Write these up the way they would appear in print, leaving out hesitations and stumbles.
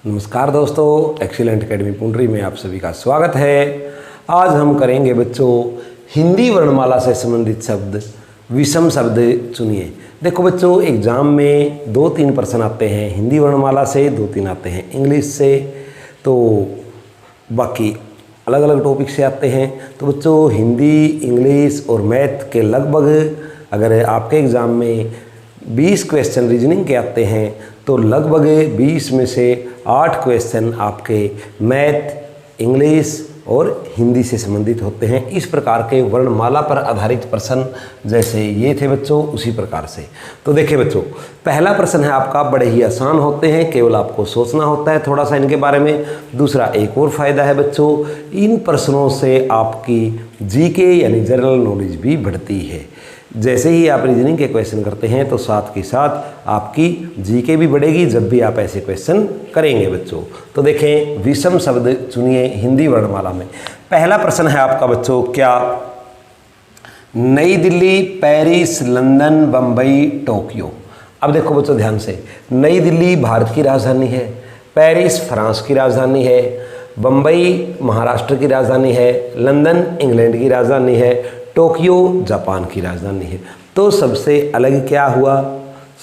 नमस्कार दोस्तों, excellent academy पुंडरी में आप सभी का स्वागत है। आज हम करेंगे बच्चों हिंदी वर्णमाला से संबंधित शब्द, विषम शब्द चुनिए। देखो बच्चों, एग्जाम में 2-3 प्रश्न आते हैं हिंदी वर्णमाला से, 2-3 आते हैं इंग्लिश से, तो बाकी अलग अलग टॉपिक से आते हैं। तो बच्चों हिंदी, इंग्लिश और मैथ के लगभग अगर आपके एग्ज़ाम में 20 क्वेश्चन रीजनिंग के आते हैं तो लगभग 20 में से 8 क्वेश्चन आपके मैथ, इंग्लिश और हिंदी से संबंधित होते हैं। इस प्रकार के वर्णमाला पर आधारित प्रश्न जैसे ये थे बच्चों, उसी प्रकार से। तो देखिए बच्चों, पहला प्रश्न है आपका, बड़े ही आसान होते हैं, केवल आपको सोचना होता है थोड़ा सा इनके बारे में। दूसरा एक और फायदा है बच्चों, इन प्रश्नों से आपकी जीके यानी जनरल नॉलेज भी बढ़ती है। जैसे ही आप रीजनिंग के क्वेश्चन करते हैं तो साथ के साथ आपकी जीके भी बढ़ेगी जब भी आप ऐसे क्वेश्चन करेंगे बच्चों। तो देखें, विषम शब्द चुनिए हिंदी वर्णमाला में। पहला प्रश्न है आपका बच्चों, क्या नई Delhi, Paris, London, Bombay, Tokyo. अब देखो बच्चों ध्यान से, नई दिल्ली भारत की राजधानी है, पेरिस फ्रांस की राजधानी है, बम्बई महाराष्ट्र की राजधानी है, लंदन इंग्लैंड की राजधानी है, टोक्यो जापान की राजधानी है। तो सबसे अलग क्या हुआ?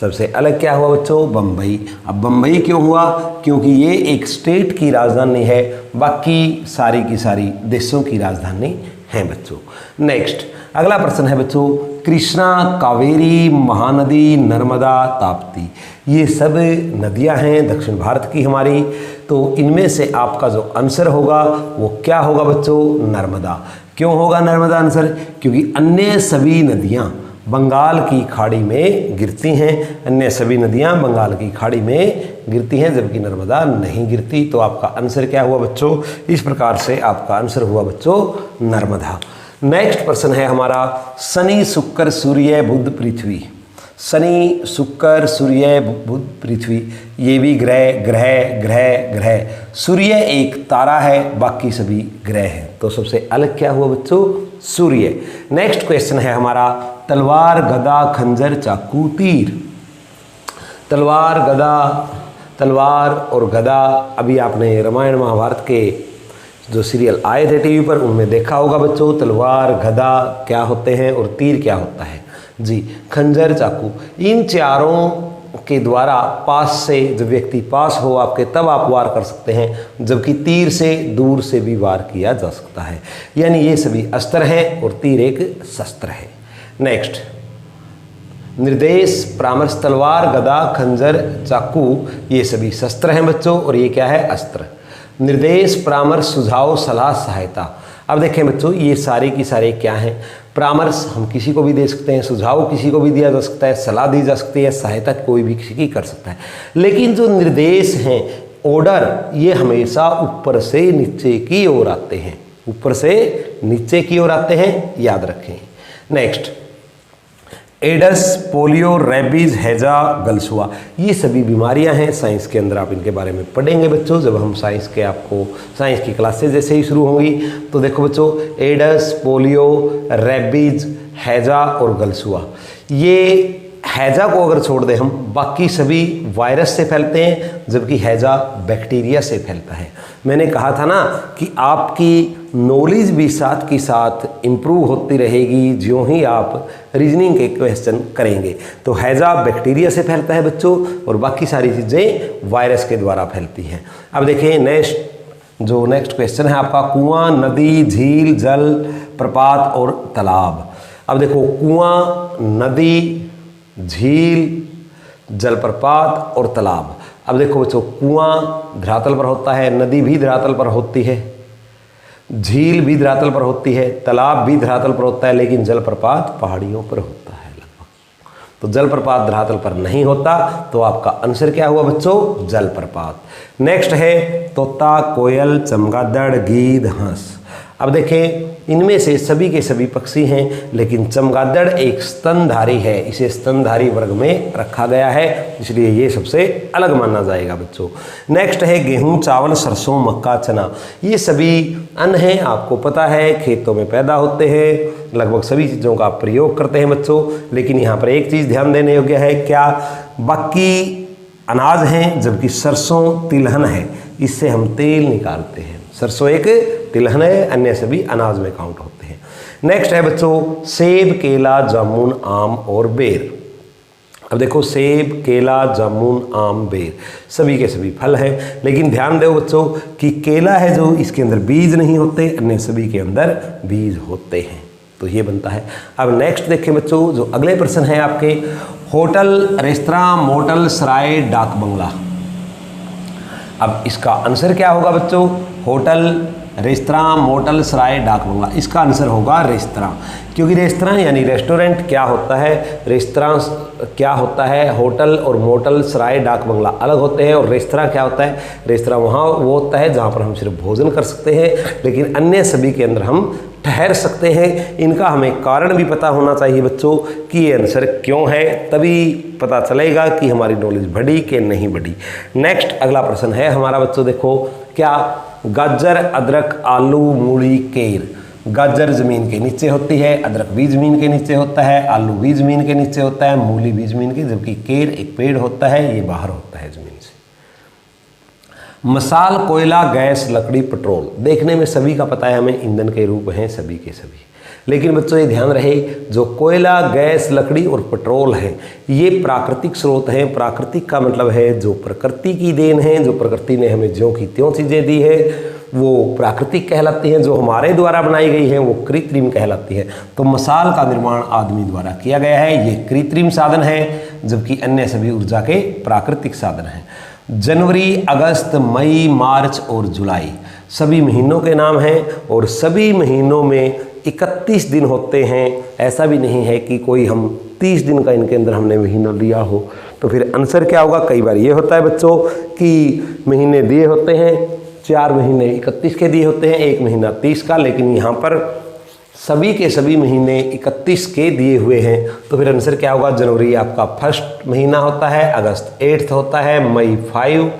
सबसे अलग क्या हुआ बच्चों? बम्बई। अब बम्बई क्यों हुआ? क्योंकि ये एक स्टेट की राजधानी है, बाकी सारी की सारी देशों की राजधानी है बच्चों। नेक्स्ट अगला प्रश्न है बच्चों, कृष्णा, कावेरी, महानदी, नर्मदा, ताप्ती, ये सब नदियां हैं दक्षिण भारत की हमारी। तो इनमें से आपका जो आंसर होगा वो क्या होगा बच्चों? नर्मदा। क्यों होगा नर्मदा आंसर? क्योंकि अन्य सभी नदियां बंगाल की खाड़ी में गिरती हैं, अन्य सभी नदियां बंगाल की खाड़ी में गिरती हैं जबकि नर्मदा नहीं गिरती। तो आपका आंसर क्या हुआ बच्चों? इस प्रकार से आपका आंसर हुआ बच्चों नर्मदा। नेक्स्ट प्रश्न है हमारा, शनि, शुक्र, सूर्य, बुध, पृथ्वी। शनि, शुक्र, सूर्य, बुध, पृथ्वी, ये भी ग्रह ग्रह ग्रह ग्रह। सूर्य एक तारा है, बाकी सभी ग्रह हैं। तो सबसे अलग क्या हुआ बच्चों? सूर्य। नेक्स्ट क्वेश्चन है हमारा, तलवार, गदा, खंजर, चाकू, तीर। तलवार, गदा, तलवार और गदा अभी आपने रामायण महाभारत के जो सीरियल आए थे टीवी पर उनमें देखा होगा बच्चों। तलवार, गदा क्या होते हैं और तीर क्या होता है जी? खंजर, चाकू। इन चारों के द्वारा पास से जब व्यक्ति पास हो आपके तब आप वार कर सकते हैं, जबकि तीर से दूर से भी वार किया जा सकता है। यानी ये सभी अस्त्र हैं और तीर एक शस्त्र है। नेक्स्ट निर्देश, परामर्श, तलवार, गदा, खंजर, चाकू, ये सभी शस्त्र हैं बच्चों और ये क्या है? अस्त्र। निर्देश, परामर्श, सुझाव, सलाह, सहायता। अब देखें बच्चों, ये सारे की सारे क्या हैं? परामर्श हम किसी को भी दे सकते हैं, सुझाव किसी को भी दिया जा सकता है, सलाह दी जा सकती है, सहायता कोई भी किसी की कर सकता है। लेकिन जो निर्देश हैं, ऑर्डर, ये हमेशा ऊपर से नीचे की ओर आते हैं, ऊपर से नीचे की ओर आते हैं, याद रखें। नेक्स्ट एडस, पोलियो, रेबीज, हैजा, गलसुआ, ये सभी बीमारियां हैं। साइंस के अंदर आप इनके बारे में पढ़ेंगे बच्चों, जब हम साइंस की क्लासेज जैसे ही शुरू होंगी। तो देखो बच्चों, एडस, पोलियो, रेबीज, हैजा और गलसुआ, ये हैजा को अगर छोड़ दें हम, बाकी सभी वायरस से फैलते हैं जबकि हैजा बैक्टीरिया से फैलता है। मैंने कहा था ना कि आपकी नॉलेज भी साथ की साथ इम्प्रूव होती रहेगी ज्यों ही आप रीजनिंग के क्वेश्चन करेंगे। तो हैजा बैक्टीरिया से फैलता है बच्चों और बाकी सारी चीज़ें वायरस के द्वारा फैलती हैं। अब देखिए नेक्स्ट क्वेश्चन है आपका, कुआं, नदी, झील, जल प्रपात और तालाब। अब देखो, कुआं, नदी, झील, जलप्रपात और तालाब। अब देखो बच्चों, कुआं धरातल पर होता है, नदी भी धरातल पर होती है, झील भी धरातल पर होती है, तालाब भी धरातल पर होता है, लेकिन जलप्रपात पहाड़ियों पर होता है लगभग। तो जलप्रपात धरातल पर नहीं होता, तो आपका आंसर क्या हुआ बच्चों? जलप्रपात। नेक्स्ट है तोता, कोयल, चमगादड़, गीद, हंस। अब देखें, इनमें से सभी के सभी पक्षी हैं, लेकिन चमगादड़ एक स्तनधारी है, इसे स्तनधारी वर्ग में रखा गया है, इसलिए ये सबसे अलग माना जाएगा बच्चों। नेक्स्ट है गेहूं, चावल, सरसों, मक्का, चना, ये सभी अन्न हैं, आपको पता है खेतों में पैदा होते हैं, लगभग सभी चीज़ों का प्रयोग करते हैं बच्चों। लेकिन यहाँ पर एक चीज़ ध्यान देने योग्य है, क्या बाकी अनाज हैं, जबकि सरसों तिलहन है, इससे हम तेल निकालते हैं। सरसों एक तिलहन है, अन्य सभी अनाज में काउंट होते हैं। नेक्स्ट है बच्चों सेब, केला, जामुन, आम और बेर। अब देखो सेब, केला, जामुन, आम, बेर सभी के सभी फल हैं, लेकिन ध्यान दो बच्चों कि केला है जो इसके अंदर बीज नहीं होते, अन्य सभी के अंदर बीज होते हैं। तो ये बनता है। अब नेक्स्ट देखें बच्चों, जो अगले प्रश्न है आपके, होटल, रेस्तरां, मोटल, सराय, डाक बंगला। अब इसका आंसर क्या होगा बच्चों? होटल, रेस्तरां, मोटल, सराय, डाक बंगला। इसका आंसर होगा रेस्तरां, क्योंकि रेस्तरां यानी रेस्टोरेंट क्या होता है, रेस्तरां क्या होता है, होटल और मोटल, सराय, डाक बंगला अलग होते हैं। और रेस्तरां क्या होता है? रेस्तरां वहाँ वो होता है जहाँ पर हम सिर्फ भोजन कर सकते हैं, लेकिन अन्य सभी के अंदर हम ठहर सकते हैं। इनका हमें कारण भी पता होना चाहिए बच्चों कि ये आंसर क्यों है, तभी पता चलेगा कि हमारी नॉलेज बढ़ी कि नहीं बढ़ी। नेक्स्ट अगला प्रश्न है हमारा बच्चों, देखो क्या, गाजर, अदरक, आलू, मूली, केर। गाजर जमीन के नीचे होती है, अदरक भी जमीन के नीचे होता है, आलू भी जमीन के नीचे होता है, मूली भी जमीन के, जबकि केर एक पेड़ होता है, ये बाहर होता है जमीन से। मसाल, कोयला, गैस, लकड़ी, पेट्रोल। देखने में सभी का पता है हमें ईंधन के रूप हैं सभी के सभी, लेकिन बच्चों ये ध्यान रहे जो कोयला, गैस, लकड़ी और पेट्रोल है ये प्राकृतिक स्रोत हैं। प्राकृतिक का मतलब है जो प्रकृति की देन है, जो प्रकृति ने हमें ज्यों की त्यों चीज़ें दी है वो प्राकृतिक कहलाती हैं, जो हमारे द्वारा बनाई गई है वो कृत्रिम कहलाती है। तो मसाल का निर्माण आदमी द्वारा किया गया है, ये कृत्रिम साधन है, जबकि अन्य सभी ऊर्जा के प्राकृतिक साधन हैं। जनवरी, अगस्त, मई, मार्च और जुलाई सभी महीनों के नाम हैं, और सभी महीनों में 31 दिन होते हैं। ऐसा भी नहीं है कि कोई हम 30 दिन का इनके अंदर हमने महीना लिया हो। तो फिर आंसर क्या होगा? कई बार ये होता है बच्चों कि महीने दिए होते हैं, 4 महीने 31 के दिए होते हैं, 1 महीना 30 का, लेकिन यहाँ पर सभी के सभी महीने 31 के दिए हुए हैं। तो फिर आंसर क्या होगा? जनवरी आपका फर्स्ट महीना होता है, अगस्त 8th होता है, मई 5,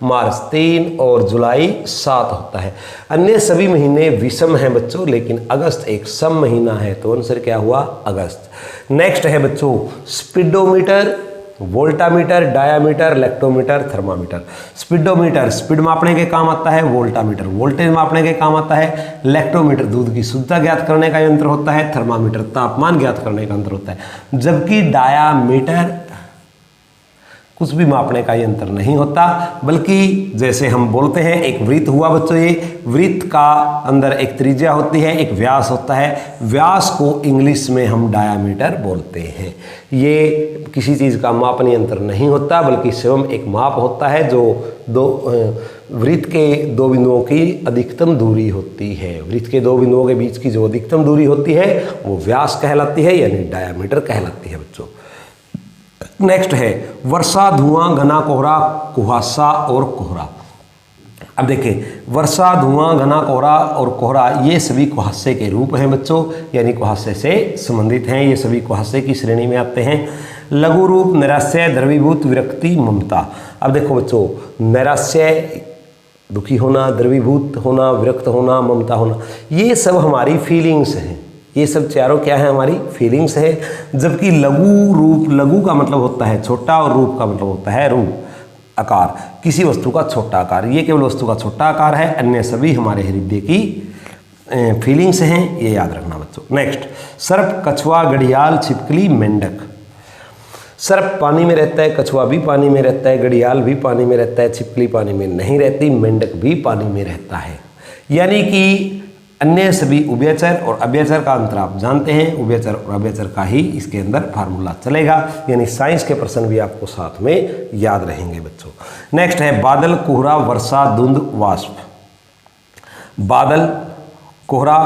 मार्च 3 और जुलाई 7 होता है। अन्य सभी महीने विषम हैं बच्चों, लेकिन अगस्त एक सम महीना है, तो आंसर क्या हुआ? अगस्त। नेक्स्ट है बच्चों speedometer, voltameter, diameter, lactometer, thermometer. Speedometer speed मापने के काम आता है, वोल्टामीटर वोल्टेज मापने के काम आता है, लेक्टोमीटर दूध की शुद्धता ज्ञात करने का यंत्र होता है, थर्मामीटर तापमान ज्ञात करने का यंत्र होता है, जबकि डायामीटर कुछ भी मापने का यंत्र नहीं होता, बल्कि जैसे हम बोलते हैं एक वृत्त हुआ बच्चों, ये वृत्त का अंदर एक त्रिज्या होती है, एक व्यास होता है, व्यास को इंग्लिश में हम डायामीटर बोलते हैं। ये किसी चीज़ का मापन यंत्र नहीं होता, बल्कि स्वयं एक माप होता है जो वृत्त के 2 बिंदुओं की अधिकतम दूरी होती है। वृत्त के 2 बिंदुओं के बीच की जो अधिकतम दूरी होती है वो व्यास कहलाती है, यानी डायामीटर कहलाती है बच्चों। नेक्स्ट है वर्षा, धुआं, घना कोहरा, कुहासा और कोहरा। अब देखें वर्षा, धुआं, घना कोहरा और कोहरा ये सभी कुहासे के रूप हैं बच्चों, यानी कुहासे से संबंधित हैं, ये सभी कुहासे की श्रेणी में आते हैं। लघु रूप, नैराश्य, द्रवीभूत, विरक्ति, ममता। अब देखो बच्चों नैराश्य दुखी होना, द्रवीभूत होना, विरक्त होना, ममता होना, ये सब हमारी फीलिंग्स हैं। ये सब चारों क्या है? हमारी फीलिंग्स है। जबकि लघु रूप, लघु का मतलब होता है छोटा और रूप का मतलब होता है रूप, आकार, किसी वस्तु का छोटा आकार। ये केवल वस्तु का छोटा आकार है, अन्य सभी हमारे हृदय की फीलिंग्स हैं, ये याद रखना बच्चों। नेक्स्ट सर्प, कछुआ, घड़ियाल, छिपकली, मेंढक। सर्प पानी में रहता है, कछुआ भी पानी में रहता है, घड़ियाल भी पानी में रहता है, छिपकली पानी में नहीं रहती, मेंढक भी पानी में रहता है। यानी कि अन्य सभी उभयचर और अभयचर का अंतर आप जानते हैं, उभयचर और अभयचर का ही इसके अंदर फार्मूला चलेगा, यानी साइंस के प्रश्न भी आपको साथ में याद रहेंगे बच्चों। नेक्स्ट है बादल, कोहरा, वर्षा, धुंध, वाष्प। बादल, कोहरा,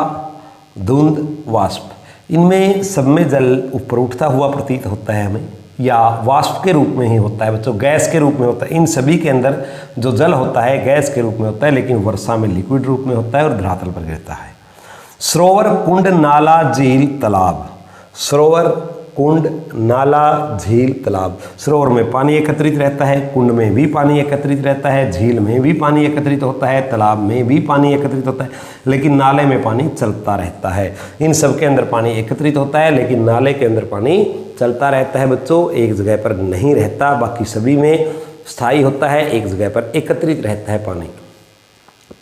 धुंध, वाष्प, इनमें सब में जल ऊपर उठता हुआ प्रतीत होता है हमें, या वाष्प के रूप में ही होता है बच्चों, गैस के रूप में होता है। इन सभी के अंदर जो जल होता है गैस के रूप में होता है, लेकिन वर्षा में लिक्विड रूप में होता है और धरातल पर गिरता है। सरोवर, कुंड, नाला, झील, तालाब। सरोवर, कुंड, नाला, झील, तालाब। सरोवर में पानी एकत्रित रहता है, कुंड में भी पानी एकत्रित रहता है, झील में भी पानी एकत्रित होता है, तालाब में भी पानी एकत्रित होता है, लेकिन नाले में पानी चलता रहता है। इन सब के अंदर पानी एकत्रित होता है, लेकिन नाले के अंदर पानी चलता रहता है बच्चों, एक जगह पर नहीं रहता। बाकी सभी में स्थायी होता है, एक जगह पर एकत्रित रहता है पानी।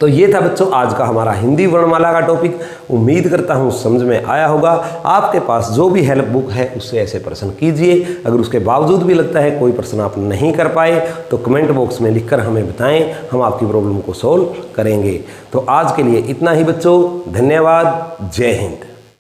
तो ये था बच्चों आज का हमारा हिंदी वर्णमाला का टॉपिक। उम्मीद करता हूँ समझ में आया होगा। आपके पास जो भी हेल्प बुक है उससे ऐसे प्रश्न कीजिए। अगर उसके बावजूद भी लगता है कोई प्रश्न आप नहीं कर पाए तो कमेंट बॉक्स में लिखकर हमें बताएं, हम आपकी प्रॉब्लम को सॉल्व करेंगे। तो आज के लिए इतना ही बच्चों, धन्यवाद, जय हिंद।